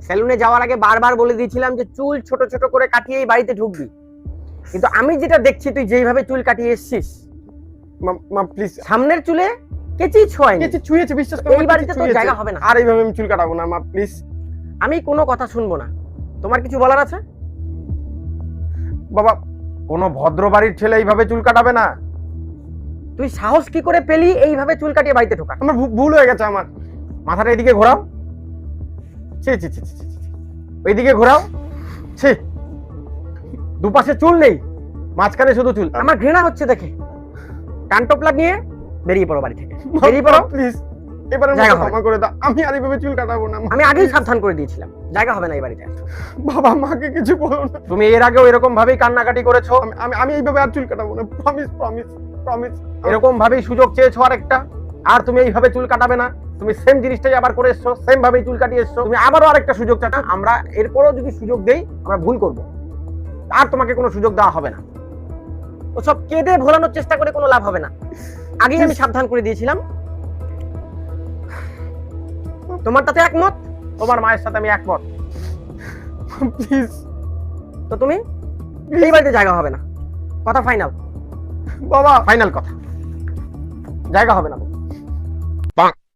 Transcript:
সেলুনে যাওয়ার আগে বারবার বলে দিয়েছিলাম যে চুল ছোট ছোট করে কাটিয়ে এই বাড়িতে ঢুকবি, কিন্তু আমি যেটা দেখছি তুই যেইভাবে চুল কাটিয়ে এসেছিস, মা প্লিজ, সামনের চুলে কেচি ছোঁয়নি। কিছু ছুঁয়েছে, বিশ্বাস করো, এই বাড়িতে তোর জায়গা হবে না। আর এইভাবে আমি চুল কাটাবো না মা, প্লিজ। আমি কোনো কথা শুনবো না। তোমার কিছু বলার আছে? বাবা, কোনো ভদ্র বাড়ির ছেলে এইভাবে চুল কাটাবে না। তুই সাহস কি করে পেলি এইভাবে চুল কাটিয়ে বাড়িতে ঢোকা? আমার ভুল হয়ে গেছে, আমার মাথাটা এদিকে ঘোরাও। ছি ছি ছি ছি ছি, ছি। ওইদিকে ঘোরাও। ছি, দুপাশে চুল নেই, মাঝখানে শুধু চুল। আমার ঘৃণা হচ্ছে দেখে। কানটোপলা নিয়ে বেরিয়ে পড়ো বাড়ি থেকে, বেরিয়ে পড়ো প্লিজ, এবারে জায়গা ক্ষমা করে দাও, আমি আর এইভাবে চুল কাটাবো না। আমি আগেই সাবধান করে দিয়েছিলাম জায়গা হবে না এই বাড়িতে। বাবা, মাকে কিছু বলো না। তুমি এর আগেও এরকম ভাবেই কান্নাকাটি করেছো, আমি এইভাবে আর চুল কাটাবো না, প্রমিস প্রমিস প্রমিস। এরকম ভাবেই সুযোগ চেয়েছো আরেকটা, আর তুমি এইভাবে চুল কাটাবে না। তুমি সেম জিনিসটাই আবার করে এসছো, সেম ভাবেই চুল কাটিয়ে এসছো। তুমি আবারও আরেকটা সুযোগ চাচ্ছ। আমরা এরপরও যদি সুযোগ দেই আমরা ভুল করব, আর তোমাকে কোনো সুযোগ দেওয়া হবে না। ওসব কেঁদে ভোলানোর চেষ্টা করে কোনো লাভ হবে না। আগেই আমি সাবধান করে দিয়েছিলাম। তোমার তাতে একমত? তোমার মায়ের সাথে আমি একমত। প্লিজ। তো তুমি এই বাড়িতে জায়গা হবে না, কথা ফাইনাল। বাবা, ফাইনাল কথা, জায়গা হবে না।